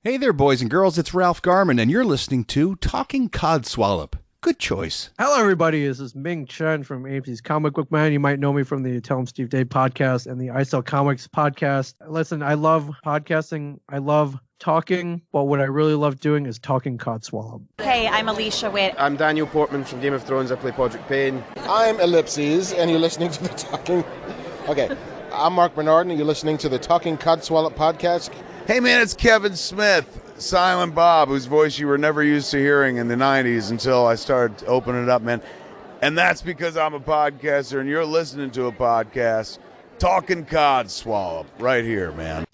Hey there, boys and girls. It's Ralph Garman, and you're listening to Talking Codswallop. Good choice. Hello, everybody. This is Ming Chen from AMC's Comic Book Man. You might know me from the Tell 'em Steve Dave podcast and the I Sell Comics podcast. Listen, I love podcasting. I love talking, but what I really love doing is talking Codswallop. Hey, I'm Alicia Witt. I'm Daniel Portman from Game of Thrones. I play Podrick Payne. I'm Ellipses, and you're listening to the Talking... Okay, I'm Mark Bernard, and you're listening to the Talking Codswallop podcast. Hey man, it's Kevin Smith, Silent Bob, whose voice you were never used to hearing in the 90s until I started opening it up, man. And that's because I'm a podcaster and you're listening to a podcast, Talking Codswallop, right here, man.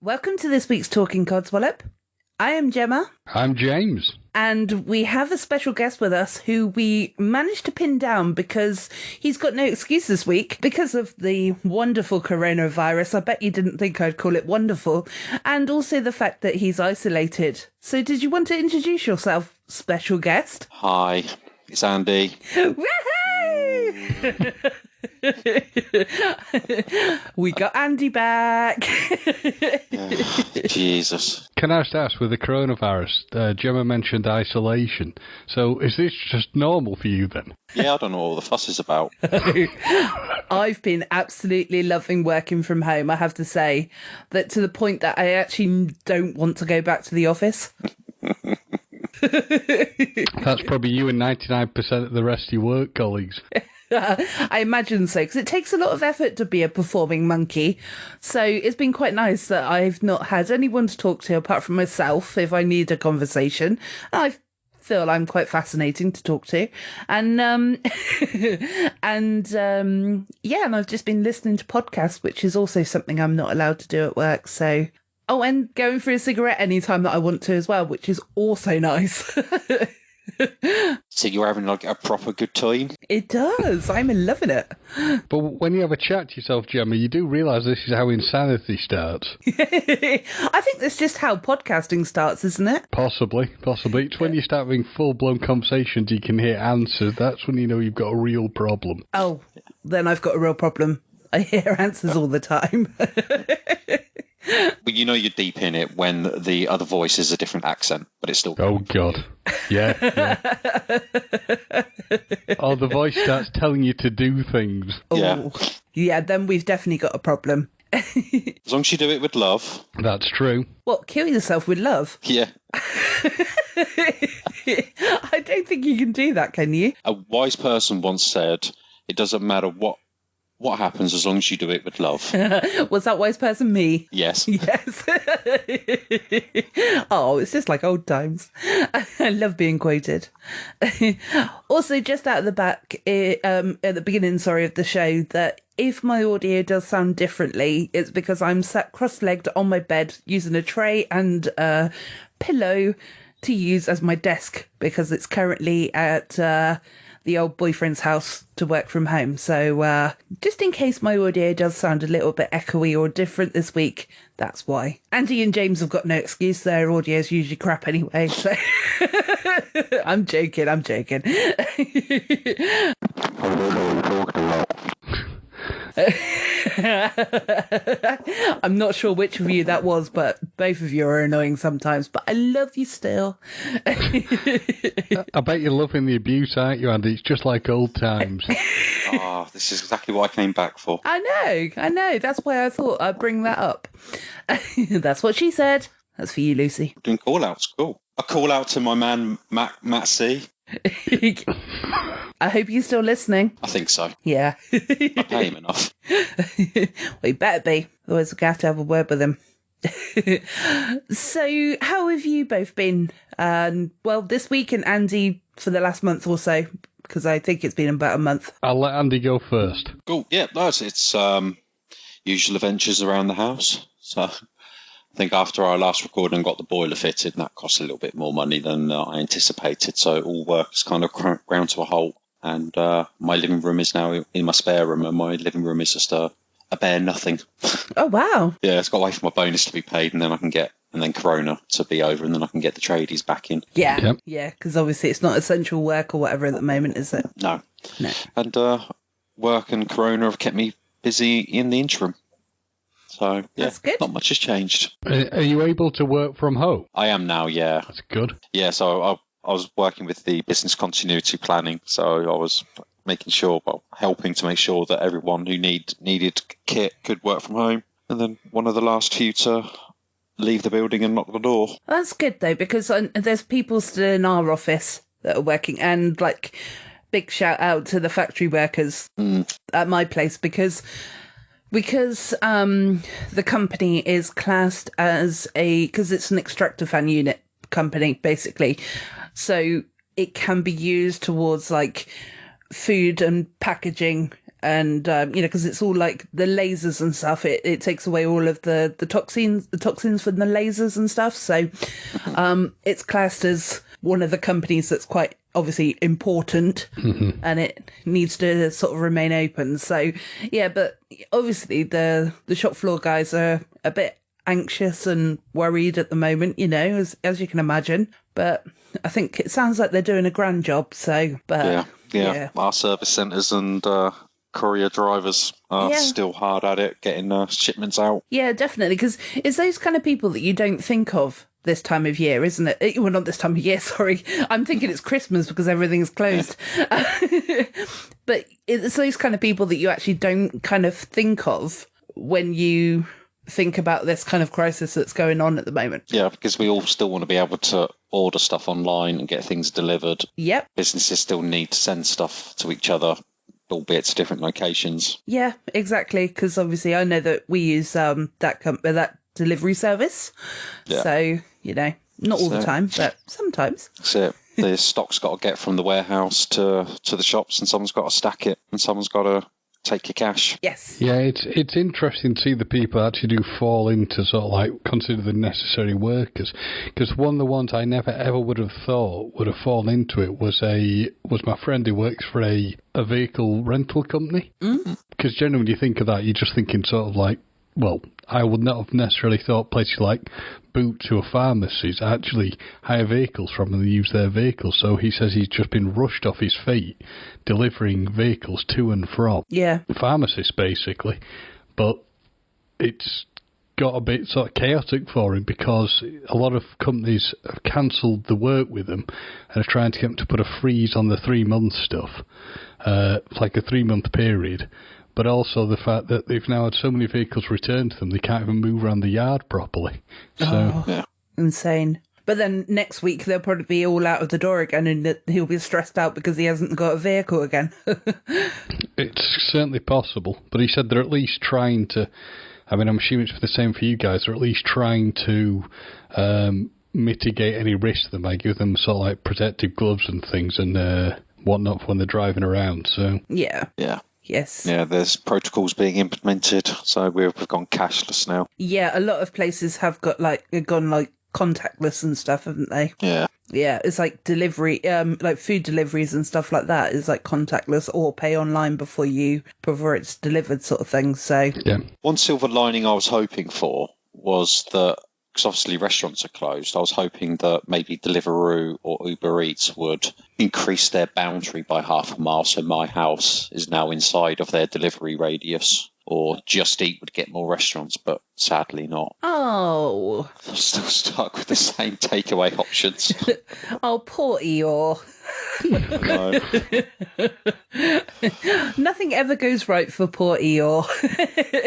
Welcome to this week's Talking Codswallop. I am Gemma. I'm James. And we have a special guest with us who we managed to pin down because he's got no excuse this week because of the wonderful coronavirus. I bet you didn't think I'd call it wonderful. And also the fact that he's isolated. So did you want to introduce yourself, special guest? Hi, it's Andy. Woohoo! We got Andy back. Jesus. Can I just ask, with the coronavirus, Gemma mentioned isolation. So is this just normal for you then? Yeah, I don't know what all the fuss is about. I've been absolutely loving working from home, I have to say. That to the point that I actually don't want to go back to the office. That's probably you and 99% of the rest of your work colleagues. I imagine so, because it takes a lot of effort to be a performing monkey. So it's been quite nice that I've not had anyone to talk to apart from myself if I need a conversation. I feel I'm quite fascinating to talk to. And and I've just been listening to podcasts, which is also something I'm not allowed to do at work. So, oh, and going for a cigarette anytime that I want to as well, which is also nice. So you're having like a proper good time? It does. I'm loving it. But when you have a chat to yourself, Gemma, you do realise this is how insanity starts. I think that's just how podcasting starts, isn't it? Possibly. It's when you start having full-blown conversations, you can hear answers. That's when you know you've got a real problem. Oh, then I've got a real problem. I hear answers all the time. But you know you're deep in it when the other voice is a different accent, but it's still... Oh, God. Yeah. Oh, the voice starts telling you to do things. Yeah. Yeah, then we've definitely got a problem. As long as you do it with love. That's true. What, kill yourself with love? Yeah. I don't think you can do that, can you? A wise person once said, it doesn't matter what happens as long as you do it with love. Was that wise person me? Yes. Yes. Oh, it's just like old times. I love being quoted. Also, just out of the back, at the beginning, of the show, that if my audio does sound differently, it's because I'm sat cross-legged on my bed using a tray and a pillow to use as my desk because it's currently at the old boyfriend's house to work from home. So just in case my audio does sound a little bit echoey or different this week, that's why. Andy and James have got no excuse. Their audio is usually crap anyway. So I'm joking. I'm not sure which of you that was, but both of you are annoying sometimes, but I love you still. I bet you're loving the abuse, aren't you, Andy? It's just like old times. Oh, this is exactly what I came back for. I know. That's why I thought I'd bring that up. That's what she said. That's for you, Lucy. Doing call-outs, cool. A call-out to my man, Matt C. I hope you're still listening. I think so. Yeah. I pay him enough. Well, you better be. Otherwise, we're going to have a word with him. So, how have you both been? Well, this week, and Andy for the last month or so, because I think it's been about a month. I'll let Andy go first. Cool. Yeah, no, it's usual adventures around the house. So I think after our last recording got the boiler fitted, and that cost a little bit more money than I anticipated. So all work has kind of ground to a halt. and my living room is now in my spare room, and my living room is just a bare nothing. Oh, wow. Yeah, it's got to wait for my bonus to be paid, and then Corona to be over, and then I can get the tradies back in. Yeah, Yep. yeah, because obviously it's not essential work or whatever at the moment, is it? No. No. And work and Corona have kept me busy in the interim. So, yeah, That's good. not much has changed. Are you able to work from home? I am now, yeah. That's good. Yeah, so I was working with the business continuity planning, so I was making sure, helping to make sure that everyone who needed kit could work from home. And then one of the last few to leave the building and knock the door. That's good, though, because there's people still in our office that are working, and, like, big shout out to the factory workers at my place, because the company is classed as because it's an extractor fan unit company, basically. So it can be used towards like food and packaging and, because it's all like the lasers and stuff. It takes away all of the toxins from the lasers and stuff. So it's classed as one of the companies that's quite obviously important, and it needs to sort of remain open. So yeah, but obviously the shop floor guys are a bit anxious and worried at the moment, as you can imagine. But I think it sounds like they're doing a grand job. So, but yeah. Our service centres and courier drivers are still hard at it, getting shipments out. Yeah, definitely, because it's those kind of people that you don't think of this time of year, isn't it? Well, not this time of year, sorry. I'm thinking it's Christmas because everything's closed. But it's those kind of people that you actually don't kind of think of when you think about this kind of crisis that's going on at the moment. Yeah, because we all still want to be able to order stuff online and get things delivered. Yep. Businesses still need to send stuff to each other, albeit to different locations. Yeah, exactly, because obviously I know that we use that delivery service. Yeah. So, not all the time, but sometimes. That's it. The stock's got to get from the warehouse to the shops, and someone's got to stack it, and someone's got to take your cash. Yes. Yeah, it's interesting to see the people actually do fall into sort of like consider the necessary workers. Because one of the ones I never ever would have thought would have fallen into it was my friend who works for a vehicle rental company. Because generally when you think of that, you're just thinking sort of like, well, I would not have necessarily thought places like Boots or pharmacies actually hire vehicles from and use their vehicles. So he says he's just been rushed off his feet delivering vehicles to and from pharmacists, basically. But it's got a bit sort of chaotic for him because a lot of companies have cancelled the work with him and are trying to get him to put a freeze on the 3-month stuff, like a 3-month period. But also the fact that they've now had so many vehicles returned to them, they can't even move around the yard properly. So Insane. But then next week they'll probably be all out of the door again, and he'll be stressed out because he hasn't got a vehicle again. it's certainly possible. But he said they're at least trying to, I mean, I'm assuming it's the same for you guys, they're at least trying to mitigate any risk to them by giving them sort of like protective gloves and things and whatnot when they're driving around. So Yeah. Yes. Yeah, there's protocols being implemented, so we've gone cashless now. Yeah, a lot of places have gone contactless and stuff, haven't they? Yeah. Yeah, it's like delivery, like food deliveries and stuff like that is like contactless or pay online before it's delivered sort of thing. So yeah. One silver lining I was hoping for was that, because obviously restaurants are closed, I was hoping that maybe Deliveroo or Uber Eats would increase their boundary by half a mile, so my house is now inside of their delivery radius. Or Just Eat would get more restaurants, but sadly not. Oh. I'm still stuck with the same takeaway options. Oh, poor Eeyore. No. Nothing ever goes right for poor Eeyore.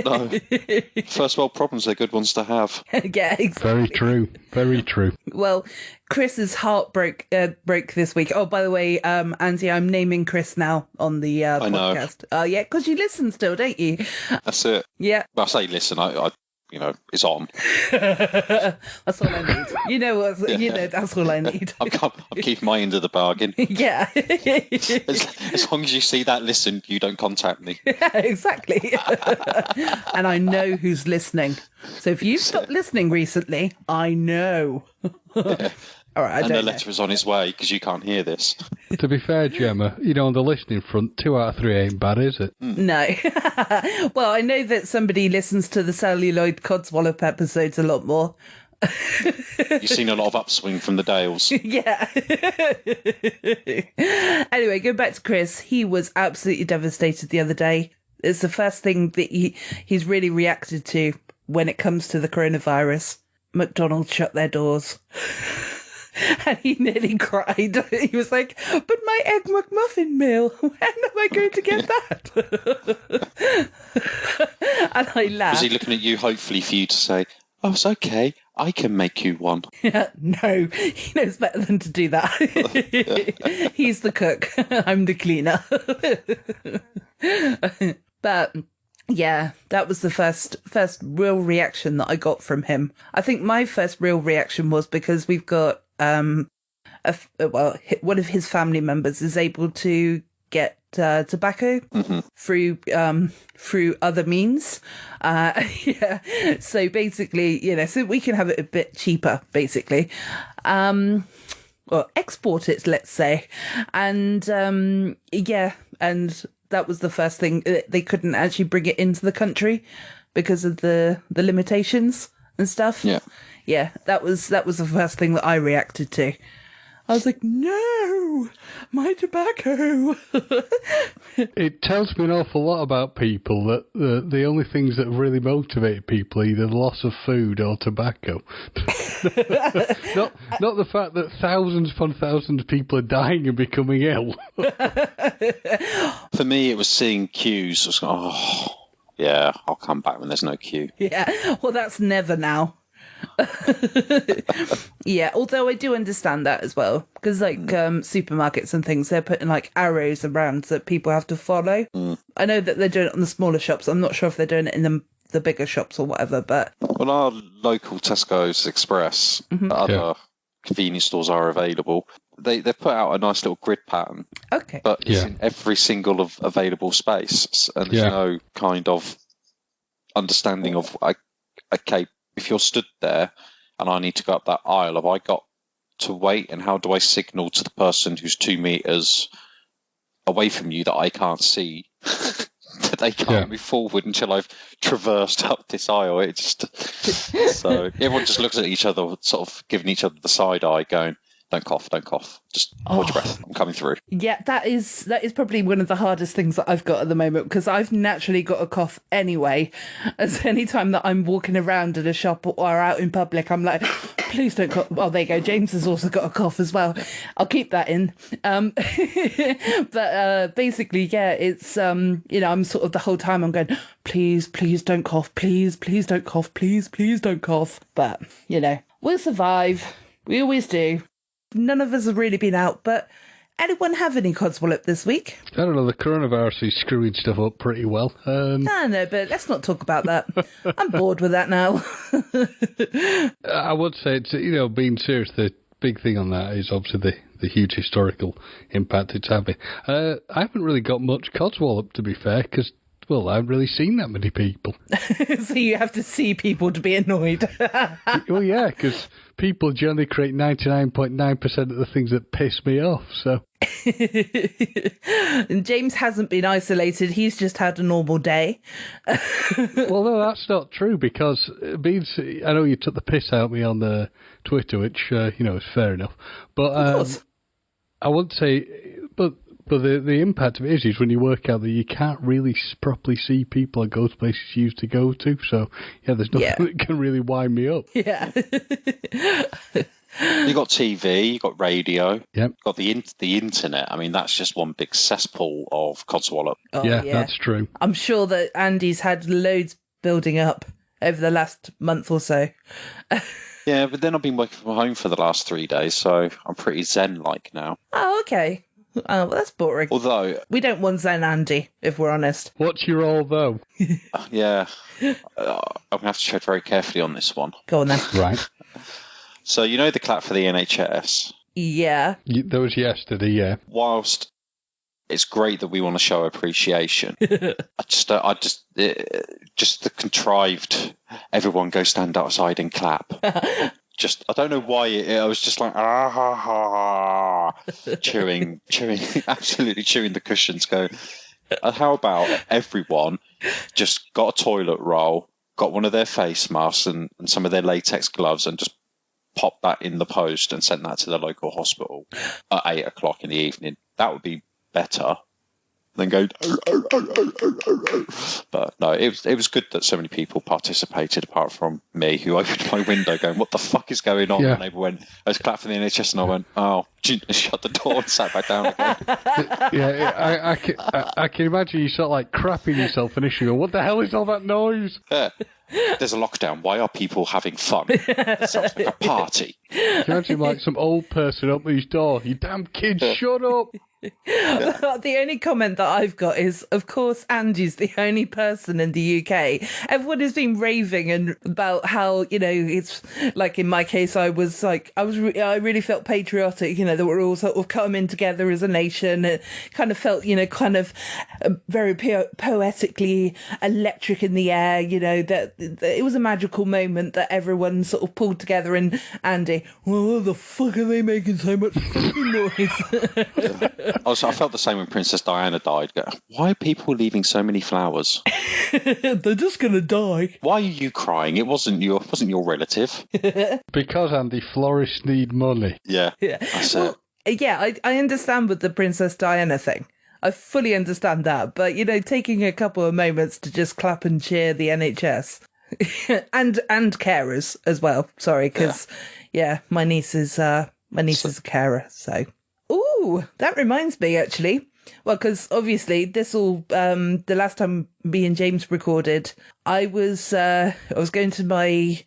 No. First world problems are good ones to have. Yeah, exactly. Very true. Very true. Well, Chris's heart broke this week. Oh, by the way, Andy, I'm naming Chris now on the podcast. Oh, yeah, because you listen still, don't you? That's it. Yeah. Well, I say listen, I it's on. That's all I need. You know, that's all I need. I'm keeping my end of the bargain. Yeah. As long as you see that listen, you don't contact me. Yeah, exactly. And I know who's listening. So if you've stopped listening recently, I know. Yeah. All right, I And don't the know. letter is on its way because you can't hear this. To be fair, Gemma, on the listening front, 2 out of 3 ain't bad, is it? No. Well, I know that somebody listens to the celluloid codswallop episodes a lot more. You've seen a lot of upswing from the Dales. Yeah. Anyway, go back to Chris. He was absolutely devastated the other day. It's the first thing that he's really reacted to when it comes to the coronavirus. McDonald's shut their doors. And he nearly cried. He was like, but my Egg McMuffin meal, when am I going to get that? And I laughed. Was he looking at you, hopefully, for you to say, oh, it's okay, I can make you one? Yeah, no, he knows better than to do that. He's the cook. I'm the cleaner. But yeah, that was the first real reaction that I got from him. I think my first real reaction was because we've got one of his family members is able to get tobacco through other means. Yeah, so basically, so we can have it a bit cheaper, basically. Or export it, let's say, and and that was the first thing. They couldn't actually bring it into the country because of the limitations and stuff. Yeah, that was the first thing that I reacted to. I was like, no, my tobacco. It tells me an awful lot about people that the only things that really motivate people are either the loss of food or tobacco. not the fact that thousands upon thousands of people are dying and becoming ill. For me, it was seeing queues. I was like, oh, yeah, I'll come back when there's no queue. Yeah, well, that's never now. Yeah, although I do understand that as well, because supermarkets and things, they're putting like arrows around that people have to follow. I know that they're doing it on the smaller shops. I'm not sure if they're doing it in the bigger shops or whatever, but Well, our local Tesco's Express, other convenience stores are available. They put out a nice little grid pattern, okay. but it's in every single of available space, and there's no kind of understanding of okay, if you're stood there and I need to go up that aisle, have I got to wait, and how do I signal to the person who's 2 meters away from you that I can't see that they can't move forward until I've traversed up this aisle? It's just so everyone just looks at each other, sort of giving each other the side eye, going, don't cough, just hold your breath, I'm coming through. Yeah, that is probably one of the hardest things that I've got at the moment, because I've naturally got a cough anyway. As any time that I'm walking around in a shop or out in public, I'm like, please don't cough. Oh, there you go. James has also got a cough as well. I'll keep that in. But basically, yeah, it's I'm sort of the whole time I'm going, please don't cough, please don't cough, please don't cough. But we'll survive. We always do. None of us have really been out, but anyone have any codswallop this week? I don't know, the coronavirus is screwing stuff up pretty well. No, but let's not talk about that. I'm bored with that now. I would say it's, being serious, the big thing on that is obviously the huge historical impact it's having. I haven't really got much codswallop, to be fair, because, well, I haven't really seen that many people. So you have to see people to be annoyed. Well, yeah, because people generally create 99.9% of the things that piss me off, so... And James hasn't been isolated, he's just had a normal day. Well, no, that's not true, because I know you took the piss out of me on the Twitter, which, is fair enough, but Of course. I would say... But the impact of it is when you work out that you can't really properly see people and go to places you used to go to. So, yeah, there's nothing that can really wind me up. Yeah. You got TV, you got radio, yep. Got the internet. I mean, that's just one big cesspool of codswallop. Oh, yeah, that's true. I'm sure that Andy's had loads building up over the last month or so. Yeah, but then I've been working from home for the last 3 days, so I'm pretty zen-like now. Oh, okay. Oh, well, that's boring. Although... We don't want Zen Andy, if we're honest. What's your role, though? Yeah. I'm going to have to tread very carefully on this one. Go on then. Right. So, the clap for the NHS? Yeah. That was yesterday, yeah. Whilst it's great that we want to show appreciation, just the contrived, everyone go stand outside and clap, just, I don't know why, I was just like, chewing, absolutely chewing the cushions, going, how about everyone just got a toilet roll, got one of their face masks and some of their latex gloves and just popped that in the post and sent that to the local hospital at 8 o'clock in the evening. That would be better than go. But no, it was good that so many people participated, apart from me, who opened my window going, "What the fuck is going on?" Yeah. And they went, I was clapping for the NHS, and I went, "Oh," shut the door and sat back down again. Yeah, I can imagine you sort of like crapping yourself initially. What the hell is all that noise? Yeah. There's a lockdown. Why are people having fun? It sounds like a party. Can you imagine like some old person open his door? You damn kid, shut up! The only comment that I've got is, of course, Andy's the only person in the UK. Everyone has been raving about how, it's like in my case, I really felt patriotic, that we're all sort of coming together as a nation. It kind of felt, very poetically electric in the air, that it was a magical moment that everyone sort of pulled together. And Andy, what the fuck are they making so much fucking noise? I felt the same when Princess Diana died. Why are people leaving so many flowers? They're just gonna die. Why are you crying? It wasn't your relative. Because, Andy, florists need money. Yeah. That's it. Yeah, I understand with the Princess Diana thing. I fully understand that. But, taking a couple of moments to just clap and cheer the NHS. and carers as well. Sorry, because, my niece is a carer, so... Ooh, that reminds me, actually. Well, because obviously this all, the last time me and James recorded, I was going to my,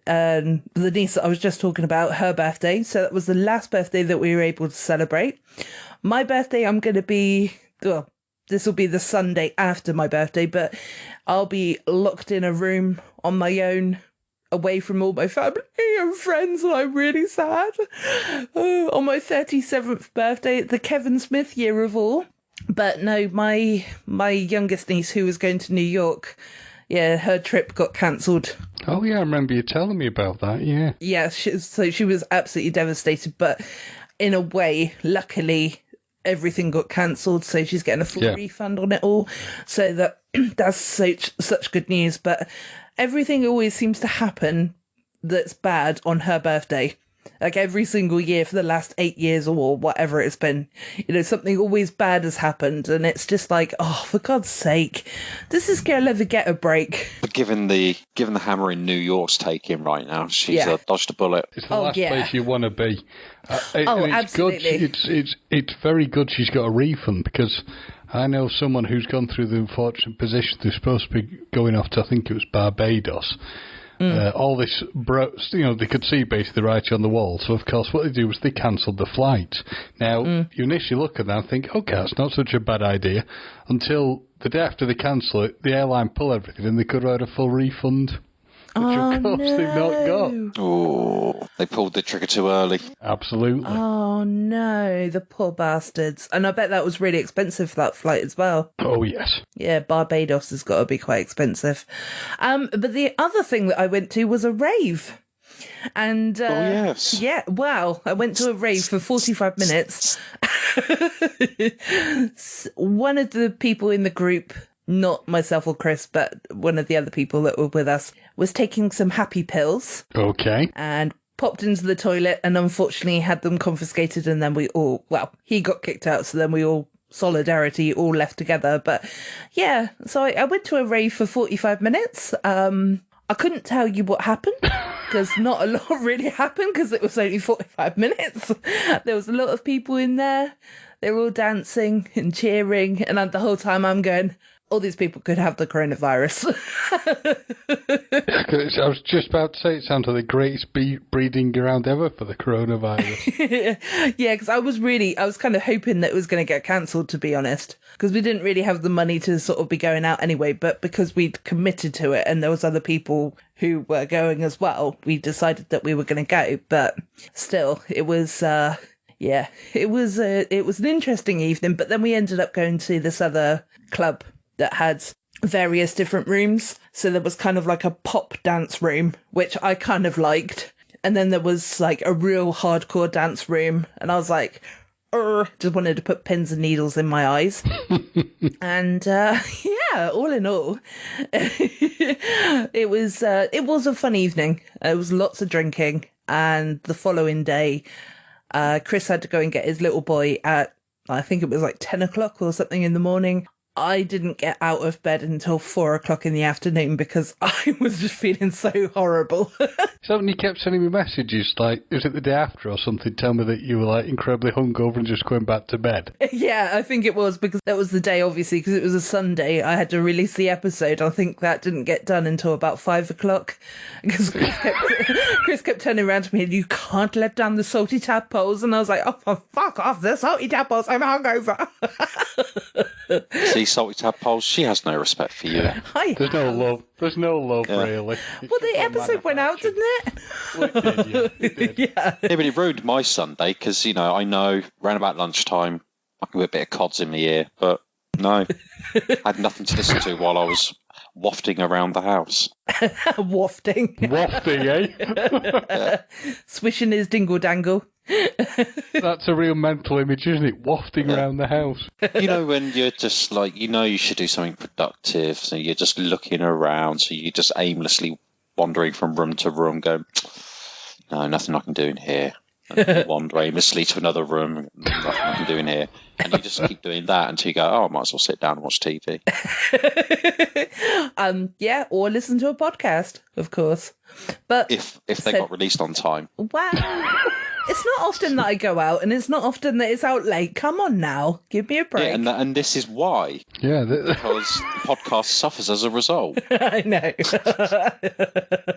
the niece that I was just talking about, her birthday. So that was the last birthday that we were able to celebrate. My birthday, I'm going to be, well, this will be the Sunday after my birthday, but I'll be locked in a room on my own, away from all my family and friends, and I'm really sad. On my 37th birthday, the Kevin Smith year of all. But no, my youngest niece, who was going to New York, her trip got cancelled. Oh yeah, I remember you telling me about that. Yeah. Yeah, so she was absolutely devastated. But in a way, luckily, everything got cancelled, so she's getting a full refund on it all. So that's such good news. But everything always seems to happen that's bad on her birthday. Like every single year for the last 8 years or whatever it's been, something always bad has happened. And it's just like, oh, for God's sake, does this girl ever get a break? But given the hammer in New York's taking right now, she's dodged a bullet. It's the last place you want to be. It's absolutely. Good. It's very good she's got a refund, because I know someone who's gone through the unfortunate position. They're supposed to be going off to, I think it was Barbados. All this, they could see basically the writing on the wall. So, of course, what they do is they cancelled the flight. Now, you initially look at that and think, okay, that's not such a bad idea, until the day after they cancel it, the airline pull everything and they could write a full refund. Which, of course, they've not got. Oh, they pulled the trigger too early. Absolutely. Oh, no, the poor bastards. And I bet that was really expensive for that flight as well. Oh, yes. Yeah, Barbados has got to be quite expensive. But the other thing that I went to was a rave. And, yes. Yeah, wow. I went to a rave for 45 minutes. One of the people in the group, not myself or Chris, but one of the other people that were with us, was taking some happy pills. Okay. And popped into the toilet and unfortunately had them confiscated, and then he got kicked out, so then we all, solidarity, all left together. But yeah, so I went to a rave for 45 minutes. I couldn't tell you what happened, because not a lot really happened, because it was only 45 minutes. There was a lot of people in there. They were all dancing and cheering, and the whole time I'm going, all these people could have the coronavirus. I was just about to say, it sounds like the greatest breeding ground ever for the coronavirus. Yeah, because I was kind of hoping that it was going to get cancelled, to be honest, because we didn't really have the money to sort of be going out anyway. But because we'd committed to it and there was other people who were going as well, we decided that we were going to go. But still, it was... it was an interesting evening. But then we ended up going to this other club that had various different rooms. So there was kind of like a pop dance room, which I kind of liked. And then there was like a real hardcore dance room. And I was like, just wanted to put pins and needles in my eyes. And yeah, all in all, it was a fun evening. It was lots of drinking. And the following day, Chris had to go and get his little boy at, I think it was like 10 o'clock or something in the morning. I didn't get out of bed until 4 o'clock in the afternoon because I was just feeling so horrible. So when you kept sending me messages, like, is it the day after or something, tell me that you were like incredibly hungover and just going back to bed? Yeah, I think it was because that was the day, obviously, because it was a Sunday. I had to release the episode. I think that didn't get done until about 5 o'clock because Chris kept turning around to me and you can't let down the salty tadpoles. And I was like, oh, for fuck off, the salty tadpoles, I'm hungover. See, salty tadpoles, she has no respect for you. There's no love. There's no love, really. Well, the episode went out, didn't it? Well, it did, yeah. It did. Yeah. Yeah, but it ruined my Sunday because, you know, I know round about lunchtime I can put a bit of cods in my ear, but no, I had nothing to listen to while I was wafting around the house. Wafting, eh? Swishing his dingle dangle. That's a real mental image, isn't it? Wafting around the house. You know, when you're just like, you know, you should do something productive, so you're just looking around, so you're just aimlessly wandering from room to room, going, no, nothing I can do in here. And you wander aimlessly to another room, nothing I can do in here. And you just keep doing that until you go, oh, I might as well sit down and watch TV. Yeah, or listen to a podcast, of course. But If they got released on time. Wow. It's not often that I go out, and it's not often that it's out late. Come on now, give me a break. Yeah, and this is why. Yeah. Because the podcast suffers as a result. I know.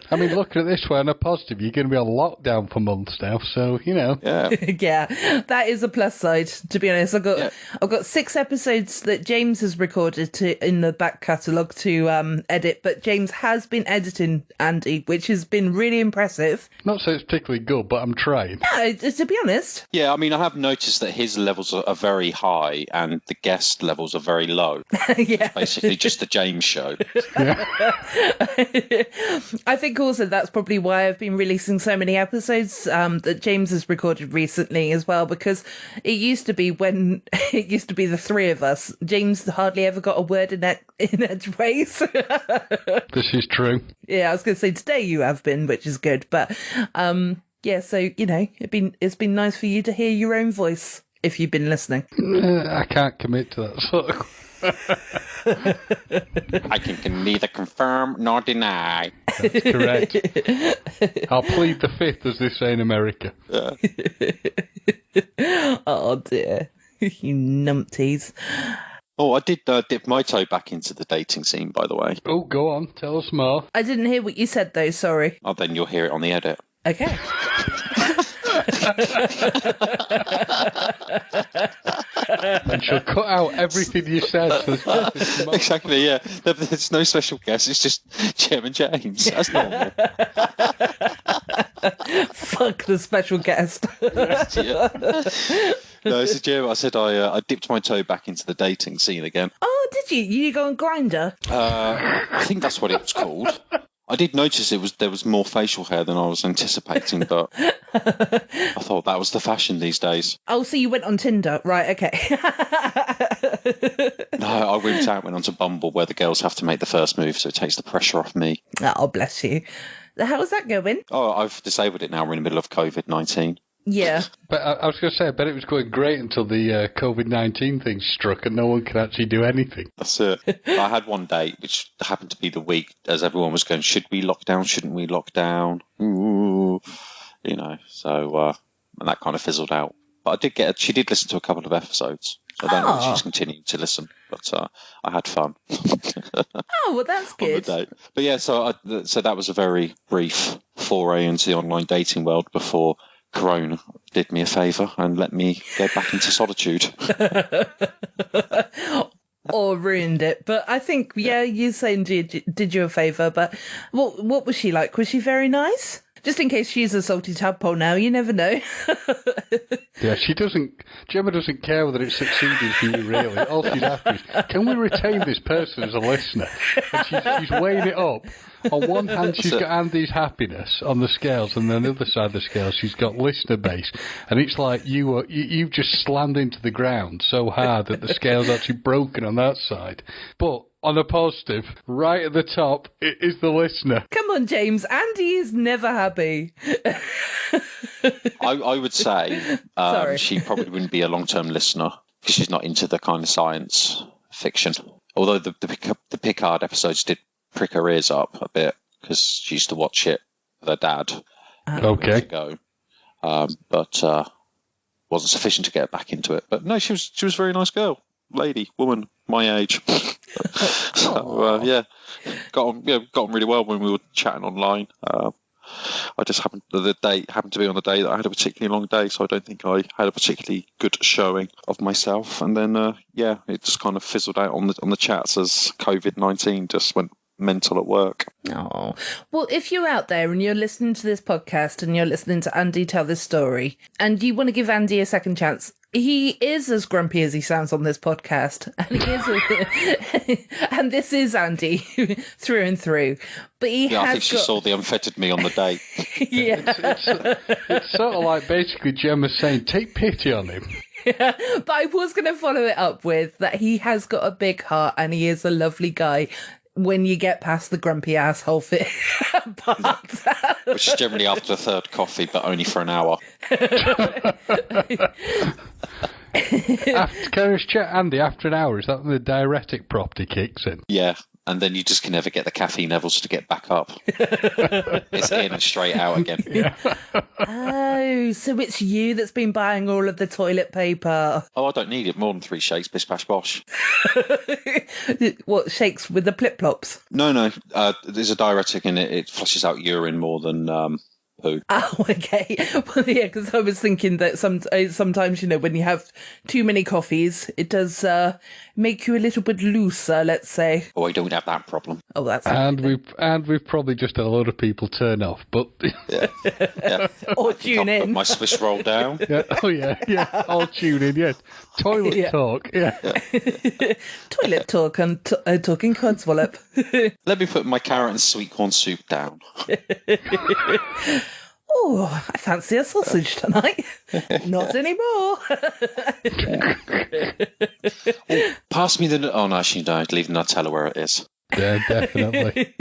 I mean, looking at this way on a positive, you're going to be on lockdown for months now, so, you know. Yeah. Yeah, that is a plus side, to be honest. I've got 6 episodes that James has recorded in the back catalogue to edit, but James has been editing, Andy, which has been really impressive. Not so it's particularly good, but I'm trying. Yeah, to be honest. Yeah, I mean, I have noticed that his levels are very high and the guest levels are very low. Yeah. Basically just the James show. I think also that's probably why I've been releasing so many episodes that James has recorded recently as well, because it used to be the 3 of us. James hardly ever got a word in edgeways. This is true. Yeah, I was going to say today you have been, which is good, but yeah, so you know, it's been nice for you to hear your own voice if you've been listening. I can't commit to that sort of. I can neither confirm nor deny. That's correct. I'll plead the 5th, as they say in America. Oh dear, you numpties. Oh, I did dip my toe back into the dating scene, by the way. Oh, go on, tell us more. I didn't hear what you said though, sorry. Oh, then you'll hear it on the edit. Okay. And she'll cut out everything you said. Exactly, yeah. There's no special guest. It's just Gemma and James. That's normal. Fuck the special guest. Yeah. No, it's Gemma. I said I dipped my toe back into the dating scene again. Oh, did you? You go on Grindr? I think that's what it was called. I did notice there was more facial hair than I was anticipating, but I thought that was the fashion these days. Oh, so you went on Tinder, right? Okay. No, I went on to Bumble, where the girls have to make the first move, so it takes the pressure off me. Oh, bless you. How's that going? Oh, I've disabled it now. We're in the middle of COVID-19. Yeah. But I was going to say, I bet it was going great until the COVID-19 thing struck and no one could actually do anything. That's it. I had one date, which happened to be the week as everyone was going, should we lock down? Shouldn't we lock down? Ooh. You know, so, and that kind of fizzled out. But she did listen to a couple of episodes. So I don't know if she's continuing to listen, but I had fun. Oh, well, that's good. On the date. But yeah, so that was a very brief foray into the online dating world before Corona did me a favour and let me go back into solitude. Or ruined it. But I think, yeah, you saying did you a favour, but what was she like? Was she very nice? Just in case she's a salty tadpole now, you never know. Yeah, Gemma doesn't care whether it's succeeding for you, really. All she's after is, can we retain this person as a listener? And she's weighing it up. On one hand, she's got Andy's happiness on the scales, and on the other side of the scales, she's got listener base. And it's like you've just slammed into the ground so hard that the scale's actually broken on that side. But on a positive, right at the top, it is the listener. Come on, James. Andy is never happy. I would say she probably wouldn't be a long-term listener because she's not into the kind of science fiction. Although the Picard episodes did prick her ears up a bit because she used to watch it with her dad years ago. But wasn't sufficient to get her back into it. But no, she was a very nice girl, lady, woman, my age. So got on really well when we were chatting online. I just happened to be on the day that I had a particularly long day, so I don't think I had a particularly good showing of myself. And then it just kind of fizzled out on the chats as COVID-19 just went mental at work. Oh, well, if you're out there and you're listening to this podcast and you're listening to Andy tell this story and you want to give Andy a second chance, he is as grumpy as he sounds on this podcast, and and this is Andy through and through. But I think she saw the unfettered me on the date. Yeah, it's sort of like basically Gemma saying, "Take pity on him." Yeah, but I was going to follow it up with that he has got a big heart and he is a lovely guy. When you get past the grumpy asshole fit part. Which is generally after the third coffee, but only for an hour. Can I check, Andy, after an hour, is that when the diuretic property kicks in? Yeah, and then you just can never get the caffeine levels to get back up. It's in and straight out again. Yeah. Oh, so it's you that's been buying all of the toilet paper. Oh, I don't need it. More than 3 shakes, bish, bash, bosh. What, shakes with the plip-plops? No. There's a diuretic in it. It flushes out urine more than poo. Oh, okay. Well, yeah, because I was thinking that sometimes, when you have too many coffees, it does make you a little bit looser, let's say. Oh, I don't have that problem. Oh, that's we've probably just had a load of people turn off, but yeah. Or tune in. Put my Swiss roll down. Yeah. Oh yeah. I'll tune in. Yeah, toilet talk. Yeah. Toilet talk and talking codswallop. Let me put my carrot and sweet corn soup down. Oh, I fancy a sausage tonight. Not anymore. Pass me the... Oh, no, she died. Leave the Nutella where it is. Yeah, definitely.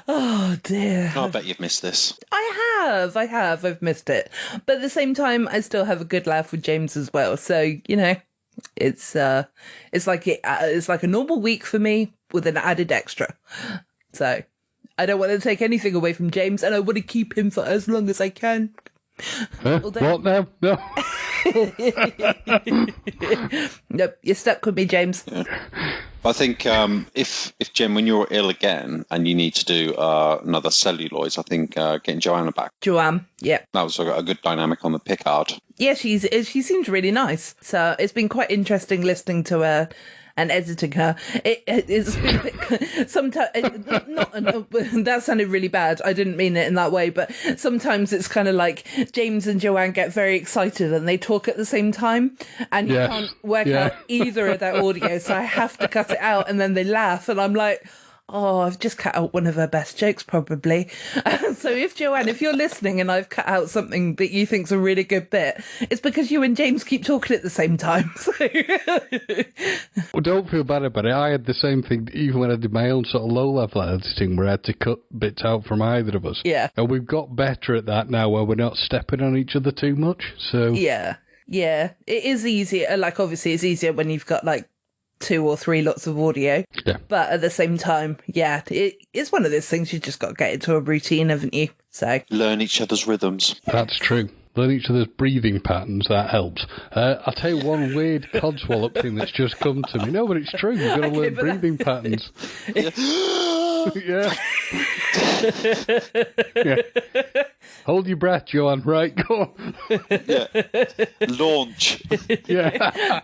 Oh, dear. I bet you've missed this. I have. I've missed it. But at the same time, I still have a good laugh with James as well. So, it's like a normal week for me with an added extra. So I don't want to take anything away from James, and I want to keep him for as long as I can. What now? No. Nope, you're stuck with me, James. Yeah. I think if Jem, when you're ill again and you need to do another celluloids, I think getting Joanna back. Joanne, yeah. That was a good dynamic on the Picard. Yeah, she seems really nice. So it's been quite interesting listening to her and editing her. It's been a bit, sometimes, that sounded really bad. I didn't mean it in that way, but sometimes it's kind of like James and Joanne get very excited and they talk at the same time, and you can't work out either of their audio, so I have to cut it out, and then they laugh, and I'm like, oh, I've just cut out one of her best jokes, probably. So if Joanne, if you're listening and I've cut out something that you think's a really good bit, it's because you and James keep talking at the same time. So. Well, don't feel bad about it. I had the same thing even when I did my own sort of low-level editing where I had to cut bits out from either of us. Yeah. And we've got better at that now where we're not stepping on each other too much. So Yeah. It is easier. Like, obviously, it's easier when you've got, like, 2 or 3 lots of audio. Yeah. But at the same time, it's one of those things you just got to get into a routine, haven't you? So learn each other's rhythms. That's true. Learn each other's breathing patterns, that helps. I'll tell you one weird codswallop thing that's just come to me. No, but it's true. You've got to learn breathing patterns. Yeah. Hold your breath, Joanne. Right, go on. Yeah. Launch. Yeah.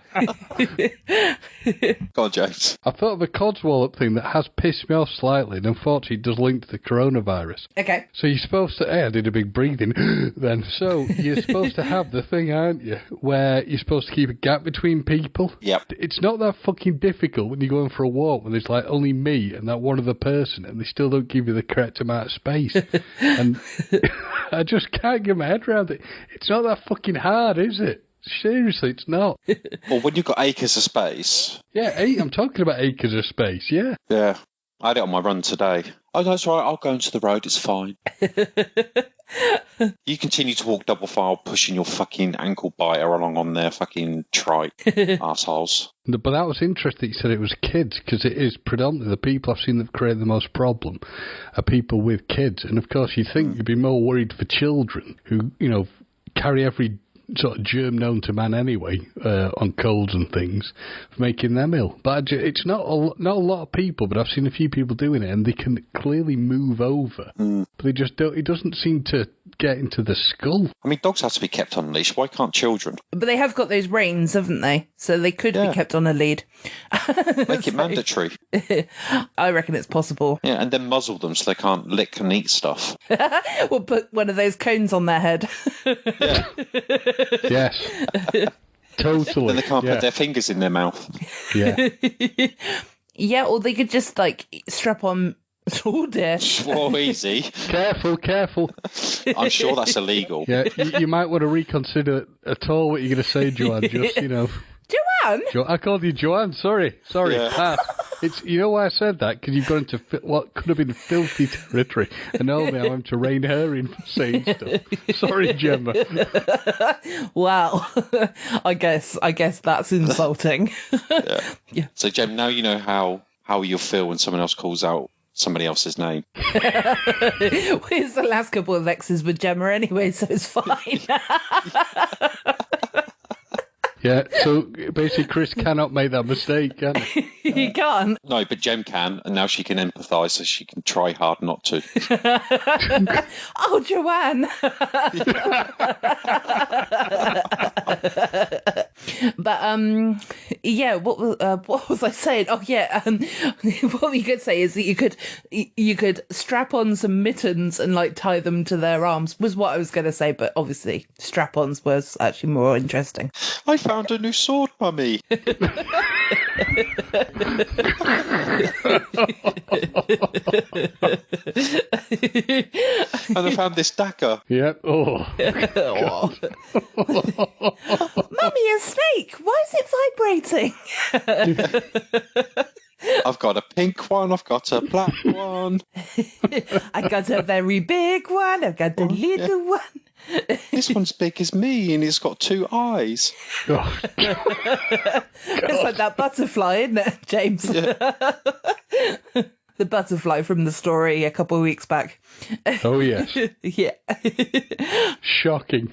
Go on, James. I thought of a codswallop thing that has pissed me off slightly, and unfortunately does link to the coronavirus. Okay. So you're supposed to... Hey, I did a big breathing then. So you're supposed to have the thing, aren't you, where you're supposed to keep a gap between people? Yep. It's not that fucking difficult when you're going for a walk when there's like only me and that one other person, and they still don't give you the correct amount of space. And I just can't get my head around it. It's not that fucking hard, is it? Seriously, it's not. Or when you've got acres of space. Yeah, I'm talking about acres of space, yeah. Yeah. I had it on my run today. Oh, no, it's all right. I'll go into the road. It's fine. You continue to walk double file, pushing your fucking ankle biter along on their fucking trike, arseholes. But that was interesting you said it was kids, because it is predominantly the people I've seen that create the most problem are people with kids. And of course, you'd think you'd be more worried for children who, carry every sort of germ known to man anyway, on colds and things, for making them ill. But it's not a lot of people, but I've seen a few people doing it, and they can clearly move over. But they just don't. It doesn't seem to get into the skull. I mean, dogs have to be kept on a leash. Why can't children? But they have got those reins, haven't they? So they could be kept on a lead. Make it mandatory. I reckon it's possible. Yeah, and then muzzle them so they can't lick and eat stuff. We'll put one of those cones on their head. Yeah. Yes. Totally. Then they can't put their fingers in their mouth. Yeah. Yeah, or they could just, strap on... Oh, dear. Whoa, easy. Careful. I'm sure that's illegal. Yeah, you might want to reconsider at all what you're going to say, Joanne. Just, Joanne? I called you Joanne, sorry. Yeah. It's why I said that? Because you've gone into what could have been filthy territory, and now I'm having to rein her in for saying stuff. Sorry, Gemma. Wow. I guess that's insulting. Yeah. So, Jem, now you know how you'll feel when someone else calls out somebody else's name. It's the last couple of X's with Gemma anyway, so it's fine. Yeah, so basically Chris cannot make that mistake, can he? You can't. No, but Jem can, and now she can empathise, so she can try hard not to. Oh, Joanne. But yeah, what was I saying? Oh yeah, what you could say is that you could strap on some mittens and tie them to their arms was what I was going to say, but obviously strap-ons was actually more interesting. I found a new sword, Mummy. And I found this dagger. Yep. Oh. Mummy, a snake. Why is it vibrating? I've got a pink one. I've got a black one. I got a very big one. I've got a little one. This one's big as me, and it's got 2 eyes. Oh, it's like that butterfly, isn't it, James? Yeah. The butterfly from the story a couple of weeks back. Oh, yes. Yeah. Shocking.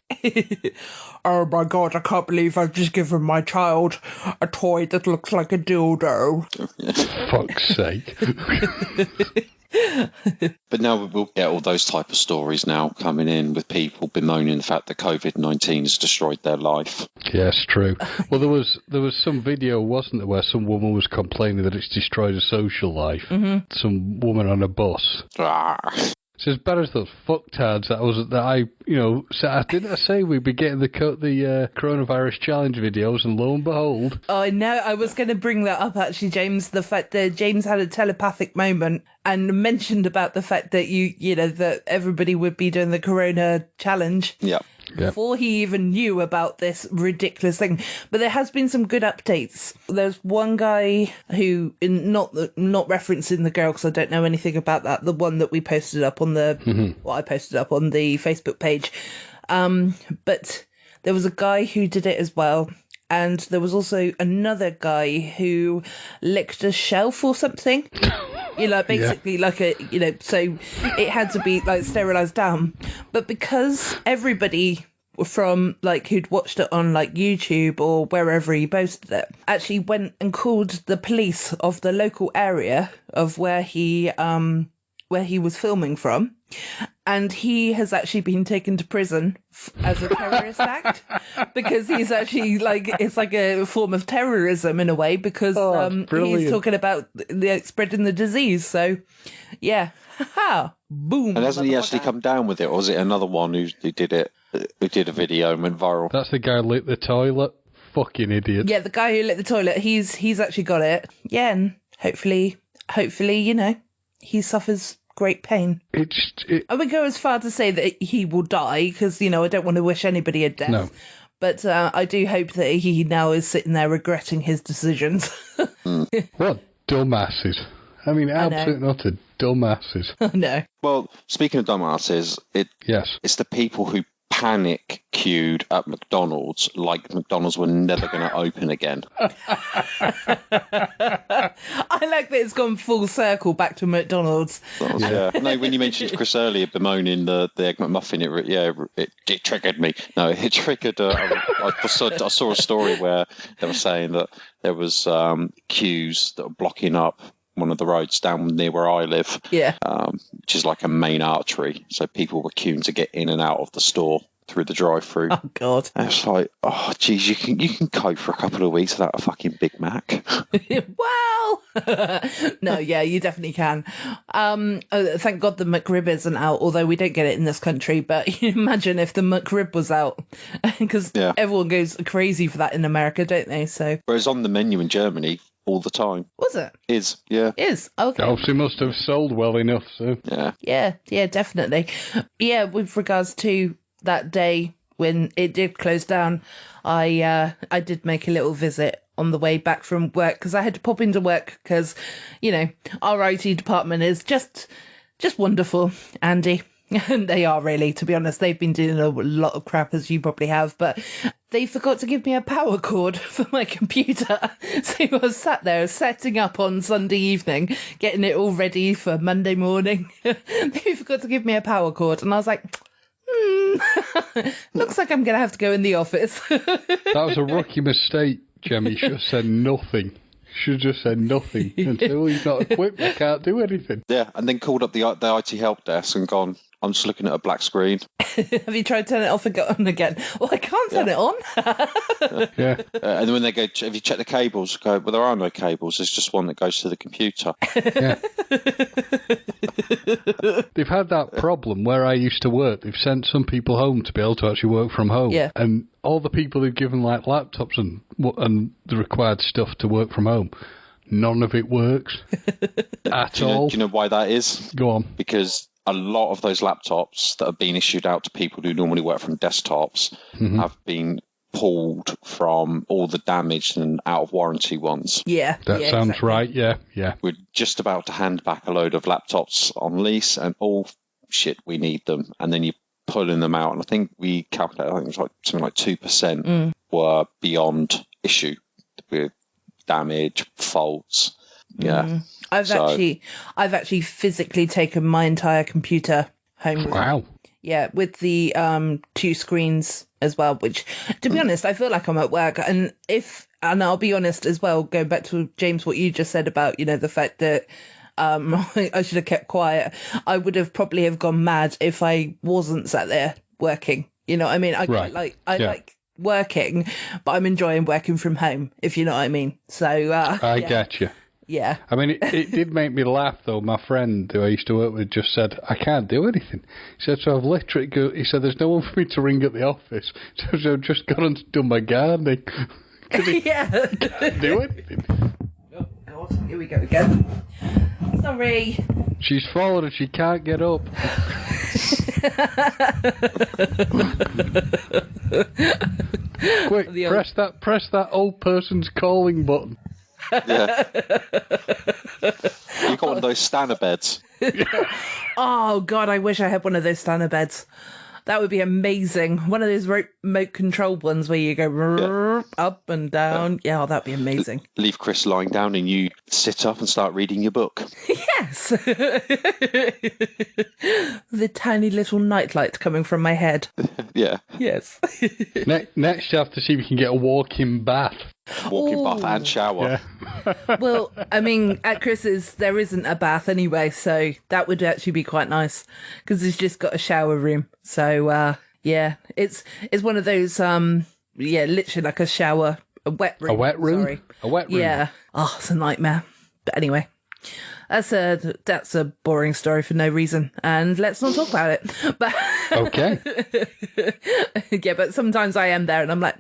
Oh my God, I can't believe I've just given my child a toy that looks like a dildo. Fuck's sake. But now we'll get all those type of stories now coming in with people bemoaning the fact that COVID-19 has destroyed their life. Yes, true. Well, there was some video, wasn't there, where some woman was complaining that it's destroyed her social life. Mm-hmm. Some woman on a bus. It's as bad as those fucktards didn't I say we'd be getting the coronavirus challenge videos, and lo and behold. Oh, I know. I was going to bring that up, actually, James. The fact that James had a telepathic moment and mentioned about the fact that that everybody would be doing the corona challenge. Yeah. Before he even knew about this ridiculous thing. But there has been some good updates. There's one guy who, not referencing the girl because I don't know anything about that, the one that we posted up on I posted up on the Facebook page. But there was a guy who did it as well. And there was also another guy who licked a shelf or something. Basically so it had to be sterilized down. But because everybody from who'd watched it on YouTube or wherever he posted it actually went and called the police of the local area of where he was filming from, and he has actually been taken to prison as a terrorist act because he's actually it's like a form of terrorism in a way because he's talking about spreading the disease. So, yeah, boom. And hasn't he actually come down with it, or was it another one who did it? Who did a video and went viral? That's the guy who lit the toilet. Fucking idiot. Yeah, the guy who lit the toilet. He's actually got it. Yeah, and hopefully, he suffers great pain. I would go as far to say that he will die because, I don't want to wish anybody a death. No. But I do hope that he now is sitting there regretting his decisions. What dumbasses. I mean, absolutely not a dumbasses. No. Well, speaking of dumbasses, it's the people who panic queued at McDonald's like McDonald's were never going to open again. I like that it's gone full circle back to McDonald's. Yeah. No, when you mentioned Chris earlier bemoaning the Egg McMuffin, it triggered me. No, it triggered. I saw a story where they were saying that there was queues that were blocking up one of the roads down near where I live, which is like a main artery. So people were queuing to get in and out of the store through the drive-through. Oh God! And it's like, oh geez, you can cope for a couple of weeks without a fucking Big Mac. Well, no, yeah, you definitely can. Thank God the McRib isn't out, although we don't get it in this country. But you imagine if the McRib was out, because everyone goes crazy for that in America, don't they? So, whereas on the menu in Germany, all the time. Was it? Is, okay. Obviously must have sold well enough, so. Yeah, definitely. Yeah, with regards to that day when it did close down, I did make a little visit on the way back from work because I had to pop into work because, our IT department is just wonderful, Andy. And they are really, to be honest. They've been doing a lot of crap, as you probably have, but they forgot to give me a power cord for my computer. So I was sat there setting up on Sunday evening, getting it all ready for Monday morning. They forgot to give me a power cord, and I was like, looks like I'm going to have to go in the office. That was a rookie mistake, Gemma. You should have said nothing. Should have just said nothing. Until he's not equipped, I can't do anything. Yeah, and then called up the IT help desk and gone, I'm just looking at a black screen. Have you tried to turn it off and go on again? Well, I can't turn it on. Yeah. And then when they go, have you checked the cables? Go, well, there are no cables. There's just one that goes to the computer. Yeah. They've had that problem where I used to work. They've sent some people home to be able to actually work from home. Yeah. And all the people who've given like laptops and the required stuff to work from home, none of it works at all. Do you know why that is? Go on. Because a lot of those laptops that have been issued out to people who normally work from desktops have been pulled from all the damaged and out of warranty ones. Yeah. That sounds exactly right, yeah. We're just about to hand back a load of laptops on lease and shit, we need them. And then you're pulling them out. And I think we calculated, I think it was like something like 2% were beyond issue with damage, faults. Yeah. I've actually physically taken my entire computer home. Wow. Yeah, with the 2 screens as well, which, to be honest, I feel like I'm at work. And I'll be honest as well, going back to, James, what you just said about, the fact that I should have kept quiet. I would have probably have gone mad if I wasn't sat there working. You know what I mean? I like working, but I'm enjoying working from home, if you know what I mean. So I get you. Yeah. I mean, it did make me laugh, though. My friend who I used to work with just said, I can't do anything. He said, so I've literally he said, there's no one for me to ring at the office. So I've just gone and done my gardening. Yeah. Can't do anything. Oh, God. Here we go again. Sorry. She's fallen and she can't get up. Quick, press that old person's calling button. Yeah. You got one of those Stanner beds. Oh, God, I wish I had one of those Stanner beds. That would be amazing. One of those remote controlled ones where you go up and down. Yeah, that'd be amazing. Leave Chris lying down and you sit up and start reading your book. Yes. The tiny little nightlight coming from my head. Yeah. Yes. Next, you have to see if you can get a walk-in bath. Walk-in bath and shower. Yeah. Well, I mean, at Chris's, there isn't a bath anyway, so that would actually be quite nice because he's just got a shower room. So, yeah, it's one of those, literally like a wet room. A wet room? Sorry. A wet room? Yeah. Oh, it's a nightmare. But anyway, that's a boring story for no reason, and let's not talk about it. But Okay. yeah, but sometimes I am there, and I'm like,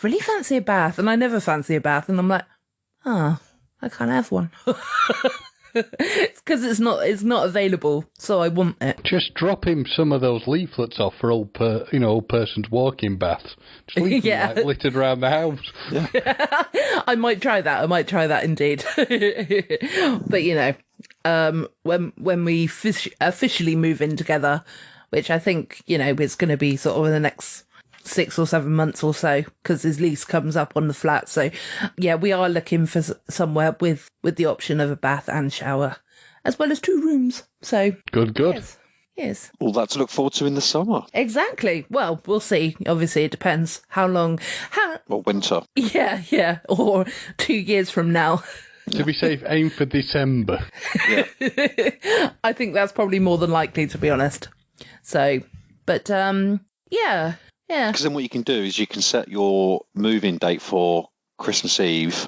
really fancy a bath, and I never fancy a bath, and I'm like, I can't have one. It's because it's not available, so I want it. Just drop him some of those leaflets off for old person's walking baths. Just leave them like, littered around the house. Yeah. I might try that indeed. But when we officially move in together, which I think it's going to be sort of in the next 6 or 7 months or so, because his lease comes up on the flat. So yeah, we are looking for somewhere with the option of a bath and shower, as well as 2 rooms. So good. Yes. All that to look forward to in the summer. Exactly. Well, we'll see. Obviously, it depends how long. Well, winter. Yeah. Or 2 years from now. To be safe, aim for December. Yeah. I think that's probably more than likely, to be honest. So, but yeah. Because then what you can do is you can set your move-in date for Christmas Eve,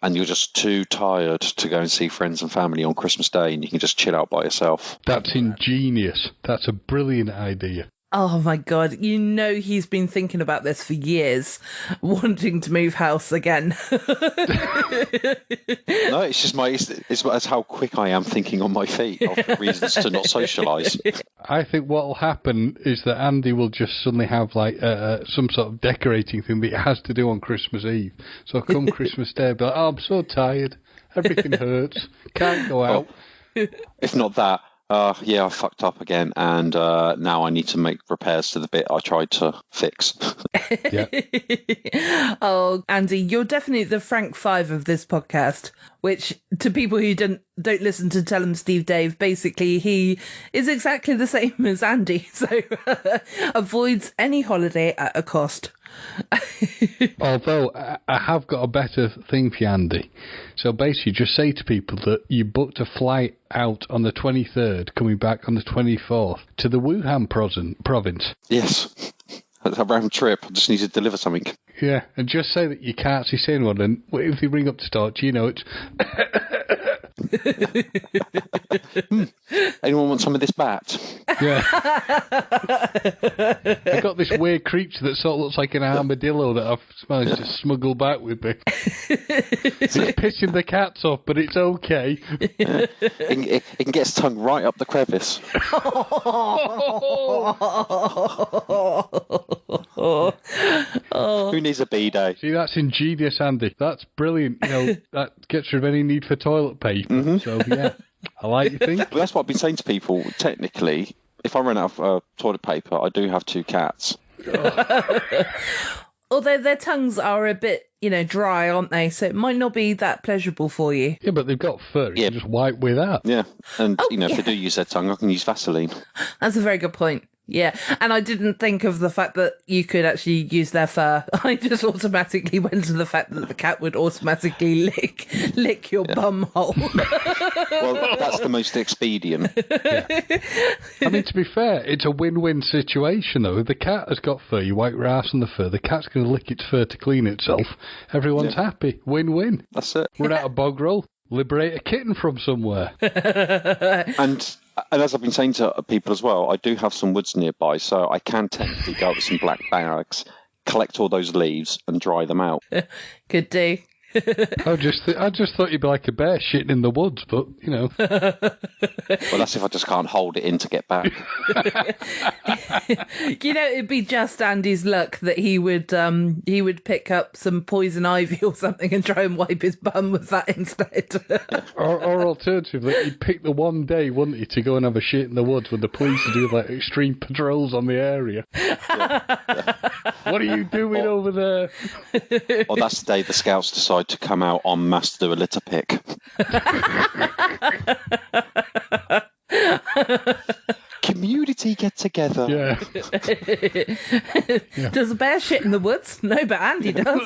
and you're just too tired to go and see friends and family on Christmas Day, and you can just chill out by yourself. That's ingenious. That's a brilliant idea. Oh my God, he's been thinking about this for years, wanting to move house again. No, it's just it's how quick I am thinking on my feet of reasons to not socialise. I think what will happen is that Andy will just suddenly have like some sort of decorating thing that he has to do on Christmas Eve. So come Christmas Day, I'll be like, I'm so tired, everything hurts, can't go out. If not that, I fucked up again, and now I need to make repairs to the bit I tried to fix. Yeah. Oh, Andy, you're definitely the Frank Five of this podcast, which to people who don't listen to Tell 'em Steve Dave, basically he is exactly the same as Andy, so avoids any holiday at a cost. Although I have got a better thing for you, Andy. So basically, just say to people that you booked a flight out on the 23rd, coming back on the 24th to the Wuhan province. Yes, a round trip. I just need to deliver something. Yeah, and just say that you can't see anyone, and if they ring up to talk to you, it's... Anyone want some of this bat? Yeah. I got this weird creature that sort of looks like an armadillo that I've managed to smuggle back with me. It's pissing the cats off, but it's okay. It can get its tongue right up the crevice. Who needs a B-day? See, that's ingenious, Andy. That's brilliant. That gets rid of any need for toilet paper. Mm-hmm. So, yeah, I like your thing. But that's what I've been saying to people. Technically, if I run out of toilet paper, I do have 2 cats. Although their tongues are a bit, dry, aren't they? So it might not be that pleasurable for you. Yeah, but they've got fur. You can just wipe with that. Yeah, and if they do use their tongue, I can use Vaseline. That's a very good point. Yeah, and I didn't think of the fact that you could actually use their fur. I just automatically went to the fact that the cat would automatically lick your bum hole. Well, that's the most expedient. Yeah. I mean, to be fair, it's a win-win situation, though. If the cat has got fur, you wipe your ass on the fur, the cat's going to lick its fur to clean itself. Everyone's happy. Win-win. That's it. Run out of bog roll. Liberate a kitten from somewhere. And as I've been saying to people as well, I do have some woods nearby, so I can technically go out with some black bags, collect all those leaves, and dry them out. Could do. I just thought you'd be like a bear shitting in the woods, but Well, that's if I just can't hold it in to get back. It'd be just Andy's luck that he would pick up some poison ivy or something and try and wipe his bum with that instead. or alternatively, you'd pick the one day, wouldn't you, to go and have a shit in the woods when the police are doing like extreme patrols on the area. Yeah. What are you doing over there? Or that's the day the scouts decide to come out en masse to do a litter pick. Community society get together. Yeah. Does a bear shit in the woods? No, but Andy does.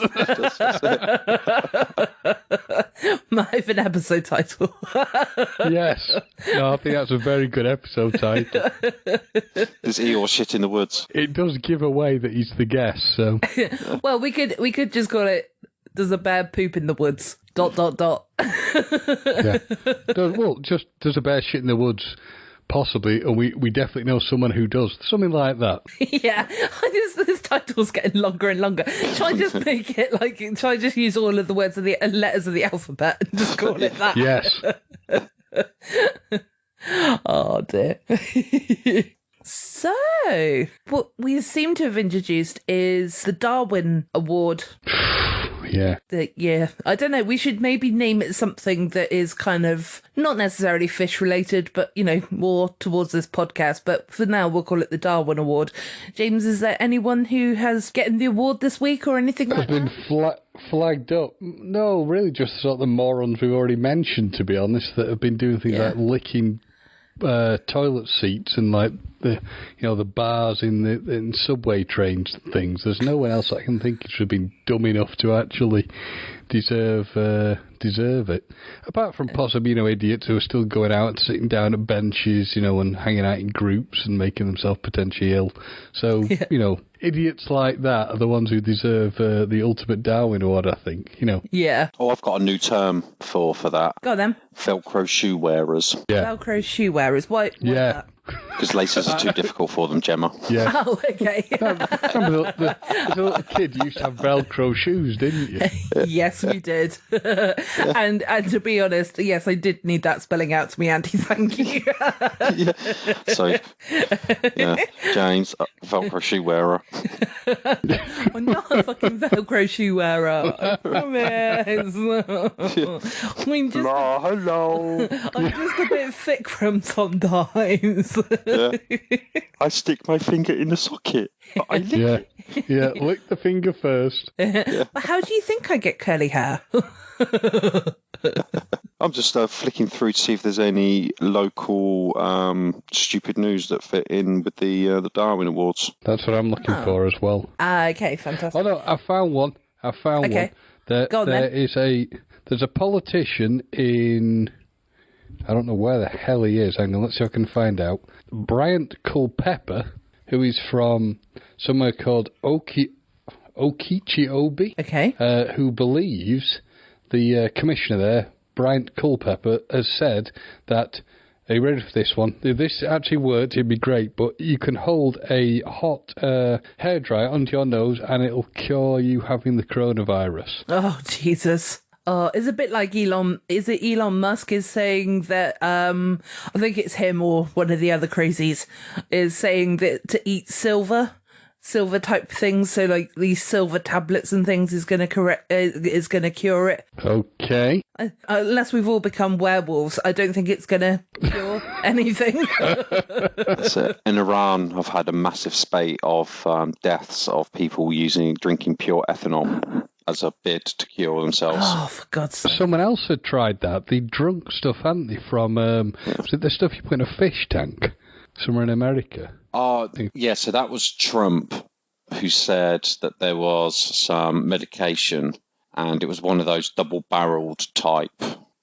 Might have an episode title. Yes. No, I think that's a very good episode title. Does Eeyore shit in the woods? It does give away that he's the guest, so... Well, we could just call it, does a bear poop in the woods? ... Yeah. Well, just does a bear shit in the woods? Possibly, and we definitely know someone who does. Something like that. Yeah, this title's getting longer and longer. Try and just make it like, try and just use all of the words of the letters of the alphabet and just call it that. Yes. Oh dear. So, what we seem to have introduced is the Darwin Award. Yeah. Yeah, I don't know. We should maybe name it something that is kind of not necessarily fish related, but, you know, more towards this podcast. But for now, we'll call it the Darwin Award. James, is there anyone who has gotten the award this week or anything like that? Has been flagged up. No, really just sort of the morons we've already mentioned, to be honest, that have been doing things like licking toilet seats and like the bars in subway trains and things. There's no one else I can think should have been dumb enough to actually deserve it. Apart from possibly, idiots who are still going out and sitting down at benches, and hanging out in groups and making themselves potentially ill. So, idiots like that are the ones who deserve the ultimate Darwin Award, I think, Yeah. Oh, I've got a new term for that. Go on then. Velcro shoe wearers. Yeah. Velcro shoe wearers. Why that? Because laces are too difficult for them, Gemma. Yeah. Oh, okay. Remember as a little kid, you used to have Velcro shoes, didn't you? Yes, we did. And to be honest, yes, I did need that spelling out to me, Andy. Thank you. So, James, Velcro shoe wearer. I'm not a fucking Velcro shoe wearer. I promise. Hello. I'm just a bit thick from sometimes. I stick my finger in the socket. I lick it. Yeah, lick the finger first. But how do you think I get curly hair? I'm just flicking through to see if there's any local stupid news that fit in with the Darwin Awards. That's what I'm looking for as well. Okay, fantastic. Oh no, I found one. Okay. One. Go on, then. There's a politician in... I don't know where the hell he is. Hang on, let's see if I can find out. Bryant Culpepper, who is from somewhere called Okeechobee, who believes the commissioner there, Bryant Culpepper, has said that, are you ready for this one? If this actually worked, it'd be great, but you can hold a hot hairdryer onto your nose and it'll cure you having the coronavirus. Oh, Jesus. Oh, it's a bit like Elon. Is it Elon Musk is saying that, I think it's him or one of the other crazies, is saying that to eat silver type things, so like these silver tablets and things is going to cure it. Okay. Unless we've all become werewolves, I don't think it's going to cure anything. That's it. In Iran, I've had a massive spate of deaths of people drinking pure ethanol as a bid to cure themselves. Oh, for God's sake. Someone else had tried that. They drunk stuff, hadn't they, from, was it the stuff you put in a fish tank somewhere in America? Oh, yeah, so that was Trump who said that there was some medication and it was one of those double-barreled type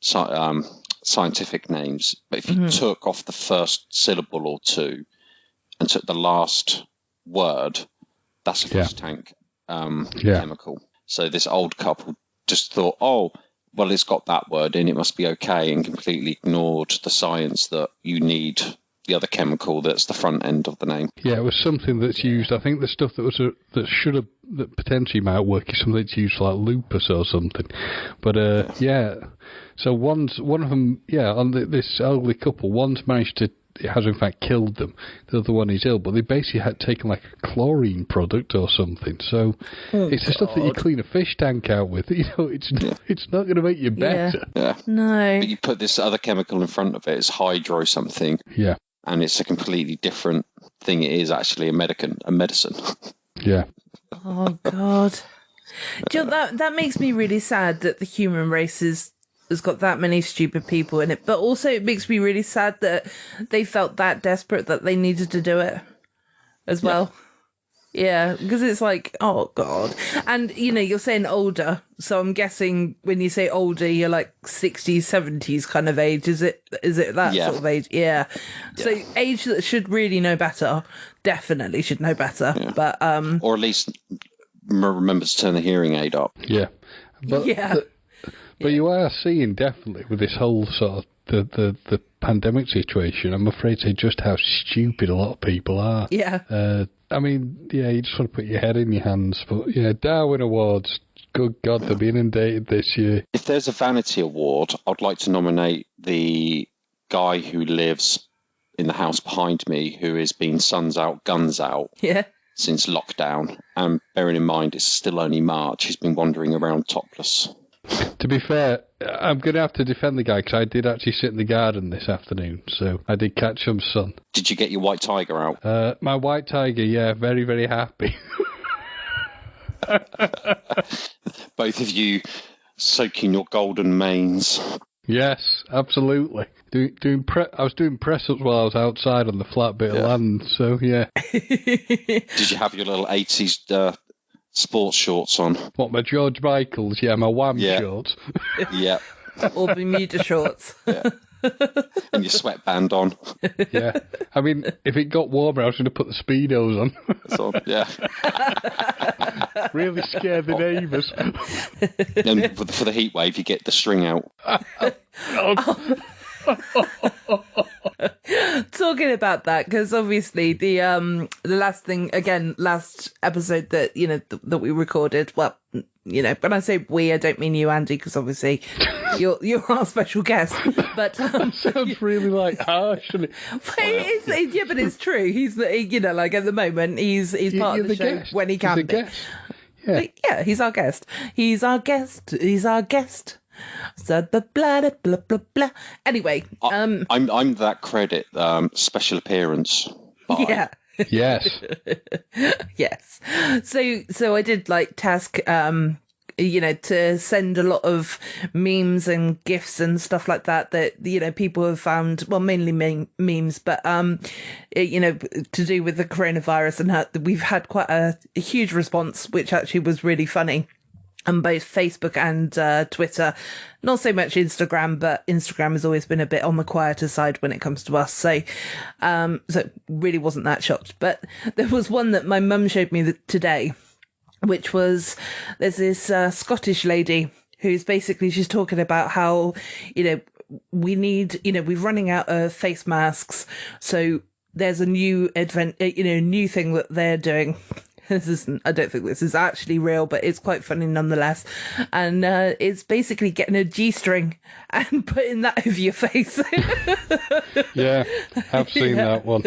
scientific names. But if you took off the first syllable or two and took the last word, that's a fish tank chemical. So this old couple just thought, oh, well, it's got that word in, it must be okay, and completely ignored the science that you need the other chemical that's the front end of the name. Yeah, it was something that's used. I think the stuff that potentially might work is something that's used for like lupus or something. But so one of them, on this elderly couple, one's managed to. It has in fact killed them. The other one is ill, but they basically had taken like a chlorine product or something. So it's the stuff that you clean a fish tank out with. It's not going to make you better. Yeah. No. But you put this other chemical in front of it. It's hydro something. Yeah. And it's a completely different thing. It is actually a medicine. Yeah. Oh God. Jill, that makes me really sad that the human race is has got that many stupid people in it. But also it makes me really sad that they felt that desperate that they needed to do it as well. Yeah, because it's like, oh God. And, you're saying older. So I'm guessing when you say older, you're like 60s, 70s kind of age. Is it that sort of age? Yeah. So age that should really know better. Definitely should know better. Yeah. But or at least remember to turn the hearing aid up. Yeah. But you are seeing definitely with this whole sort of the pandemic situation, I'm afraid to say just how stupid a lot of people are. Yeah. You just want to put your head in your hands. But, Darwin Awards, good God, they'll be inundated this year. If there's a vanity award, I'd like to nominate the guy who lives in the house behind me who has been suns out, guns out since lockdown. And bearing in mind it's still only March, he's been wandering around topless. To be fair, I'm going to have to defend the guy because I did actually sit in the garden this afternoon, so I did catch some sun. Did you get your white tiger out? My white tiger, yeah, very, very happy. Both of you soaking your golden manes. Yes, absolutely. I was doing press-ups while I was outside on the flat bit of land, so yeah. Did you have your little 80s sports shorts on? What, my George Michaels? Yeah, my Wham shorts. Yeah. Or Bermuda shorts. Yeah. And your sweatband on. Yeah. I mean, if it got warmer, I was going to put the Speedos on. So, yeah. Really scare the neighbours. And for the heat wave, you get the string out. Talking about that, because obviously the last episode that that we recorded. Well, when I say we, I don't mean you, Andy, because obviously you're our special guest. But that sounds really harsh. But it's true. He's like at the moment he's part of the show guest. when he can be. Yeah, he's our guest. He's our guest. He's our guest. So blah blah blah blah blah. Anyway, I'm that credit special appearance. Bye. Yeah. Yes. Yes. So I did task to send a lot of memes and GIFs and stuff like that people have found, well, mainly memes, but to do with the coronavirus, and we've had quite a huge response, which actually was really funny. On both Facebook and Twitter, not so much Instagram, but Instagram has always been a bit on the quieter side when it comes to us. So really wasn't that shocked. But there was one that my mum showed me today, which was, there's this Scottish lady who's basically, she's talking about how, we need, we're running out of face masks. So there's a new new thing that they're doing. I don't think this is actually real, but it's quite funny nonetheless. And it's basically getting a G-string and putting that over your face. Yeah, I've seen that one.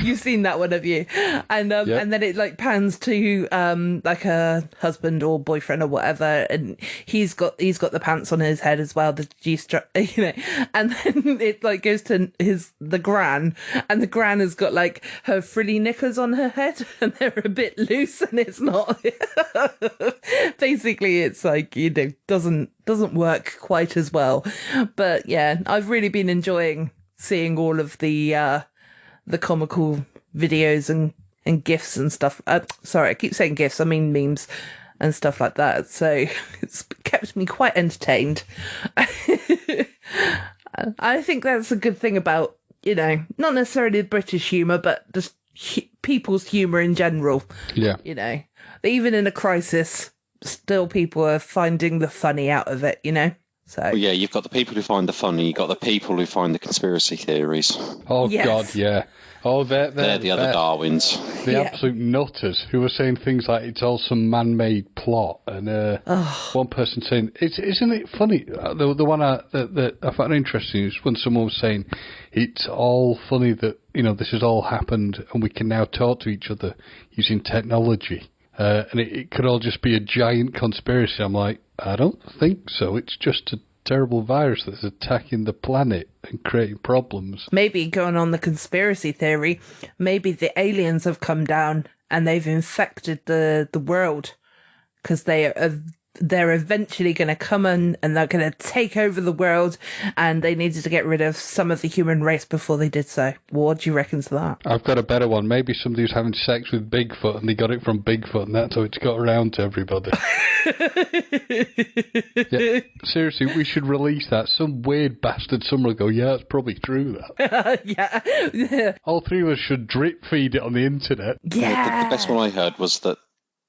You've seen that one, have you? And and then it pans to a husband or boyfriend or whatever, and he's got the pants on his head as well, the G-string, and then it goes to the gran, and the gran has got her frilly knickers on her head, and they're a bit loose. And it's not basically it's doesn't work quite as well. But yeah, I've really been enjoying seeing all of the comical videos and GIFs and stuff. Sorry, I keep saying GIFs, I mean memes and stuff like that. So it's kept me quite entertained. I think that's a good thing about, not necessarily the British humour, but just people's humour in general. Yeah. Even in a crisis, still people are finding the funny out of it, So well, yeah, you've got the people who find the funny, you've got the people who find the conspiracy theories. Oh, yes. God, yeah. Oh, they're the other Darwins. The absolute nutters who are saying things like it's all some man-made plot. And one person saying, isn't it funny? The one that I found interesting is when someone was saying it's all funny that, this has all happened and we can now talk to each other using technology. And it could all just be a giant conspiracy. I'm like, I don't think so. It's just a terrible virus that's attacking the planet and creating problems. Maybe going on the conspiracy theory, maybe the aliens have come down and they've infected the world because they are they're eventually going to come in and they're going to take over the world, and they needed to get rid of some of the human race before they did so. What do you reckon to that? I've got a better one. Maybe somebody was having sex with Bigfoot and they got it from Bigfoot, and that's how it's got around to everybody. Yeah, seriously, we should release that. Some weird bastard somewhere will go, yeah, it's probably true, that. Yeah. All three of us should drip feed it on the internet. Yeah. The best one I heard was that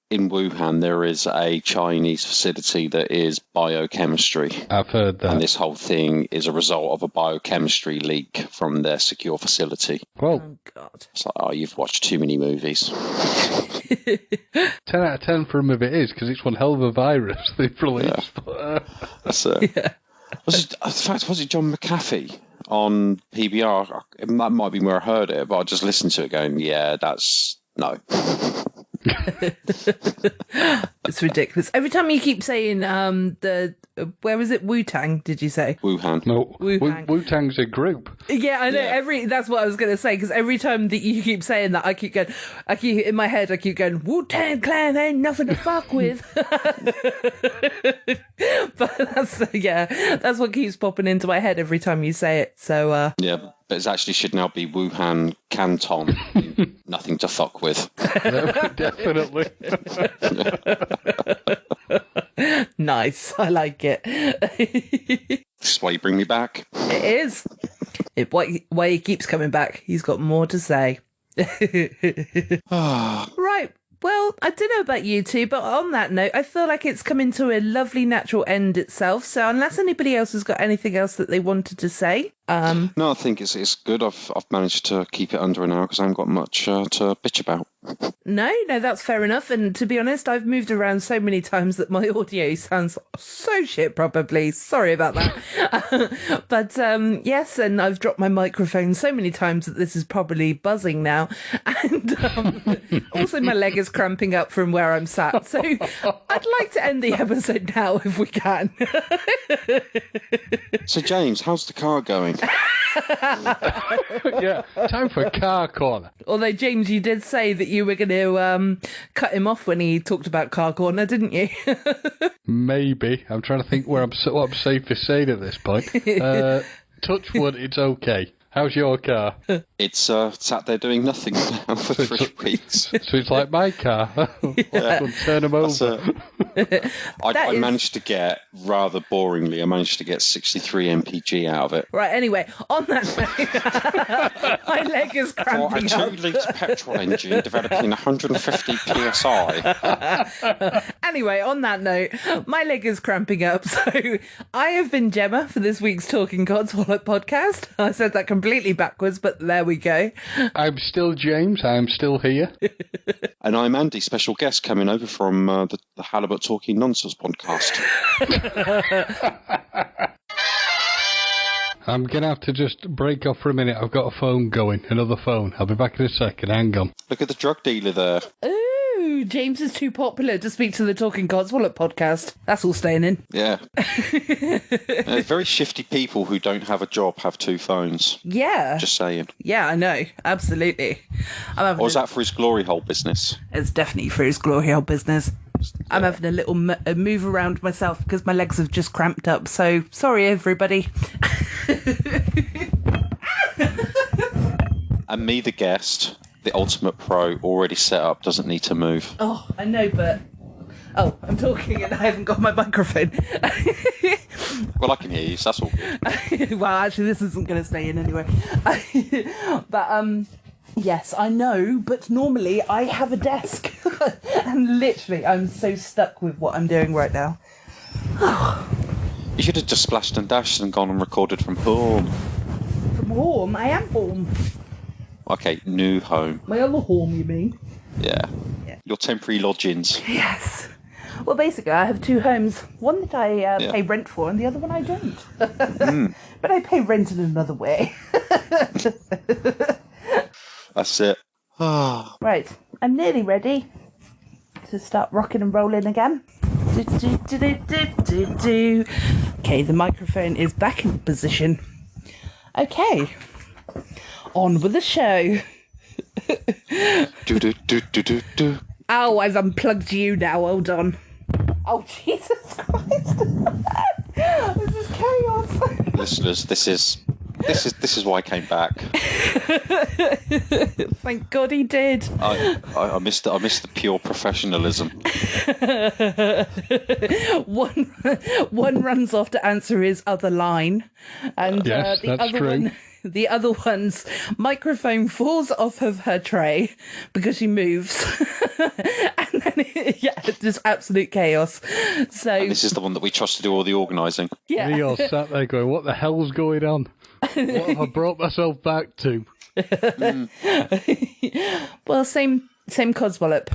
in Wuhan there is a Chinese facility that is biochemistry. I've heard that. And this whole thing is a result of a biochemistry leak from their secure facility. Well, Oh, God. It's like, oh, you've watched too many movies. 10 out of 10 for them if it is, because it's one hell of a virus they've released. Yeah. That's it. Yeah. In fact, was it John McAfee on PBR? It might be where I heard it, but I just listened to it going, yeah, that's... No. It's ridiculous. Every time you keep saying where was it? Wu-Tang, did you say? Wuhan. No, Wu-Tang. Wu-Tang's a group. Yeah, I know. Yeah. That's what I was going to say, because every time that you keep saying that, in my head, I keep going, Wu-Tang Clan ain't nothing to fuck with. But that's what keeps popping into my head every time you say it. So, Yeah, but it actually should now be Wuhan Canton. Nothing to fuck with. Definitely. nice. I like it. This is why you bring me back. It is. Why he keeps coming back. He's got more to say. Right. Well, I don't know about you two, but on that note, I feel like it's coming to a lovely natural end itself. So unless anybody else has got anything else that they wanted to say. No, I think it's good. I've managed to keep it under an hour because I haven't got much to bitch about. No, that's fair enough. And to be honest, I've moved around so many times that my audio sounds so shit, probably. Sorry about that. But yes, and I've dropped my microphone so many times that this is probably buzzing now. And also my leg is cramping up from where I'm sat. So I'd like to end the episode now if we can. So, James, how's the car going? Yeah, time for a car corner. Although, James, you did say that you were going to cut him off when he talked about car corner, didn't you? Maybe. I'm trying to think what I'm safe to say at this point. Touch wood, it's okay. How's your car? It's sat there doing nothing now for 3 weeks. So it's like my car. Yeah. Turn them over. I managed to get, rather boringly, 63 mpg out of it. Right, anyway, on that note, my leg is For a cramping up. 2-litre petrol engine developing 150 psi. Anyway, on that note, my leg is cramping up. So I have been Gemma for this week's Talking Codswallop podcast. I said that completely backwards, but there we go. I'm still James. I'm still here. And I'm Andy, special guest coming over from the Halibut Talking Nonsense podcast. I'm going to have to just break off for a minute. I've got a phone going. Another phone. I'll be back in a second. Hang on. Look at the drug dealer there. Ooh, James is too popular to speak to the Talking Codswallop podcast. That's all staying in. Yeah. Very shifty people who don't have a job have 2 phones. Yeah. Just saying. Yeah, I know. Absolutely. Or is that for his glory hole business? It's definitely for his glory hole business. I'm having a little move around myself because my legs have just cramped up. So, sorry, everybody. And me, the guest, the ultimate pro, already set up, doesn't need to move. Oh, I know, but... Oh, I'm talking and I haven't got my microphone. Well, I can hear you, so that's all good. Well, actually, this isn't going to stay in anyway. But, yes, I know, but normally I have a desk. And literally, I'm so stuck with what I'm doing right now. You should have just splashed and dashed and gone and recorded from home. From home? I am home. Okay, new home. My other home, you mean? Yeah. Your temporary lodgings. Yes. Well, basically, I have 2 homes. One that I pay rent for, and the other one I don't. But I pay rent in another way. That's it. Right, I'm nearly ready to start rocking and rolling again. Okay, the microphone is back in position. Okay, on with the show. Do. Ow, I've unplugged you now, hold on. Oh, Jesus. Christ. This is chaos. Listeners, this is why I came back. Thank God he did. I missed the pure professionalism. One runs off to answer his other line, and Yes, the that's other true. one. The other one's microphone falls off of her tray because she moves. And then, it's just absolute chaos. So And this is the one that we trust to do all the organising. yeah. We all sat there going, what the hell's going on? What have I brought myself back to? Well, same codswallop.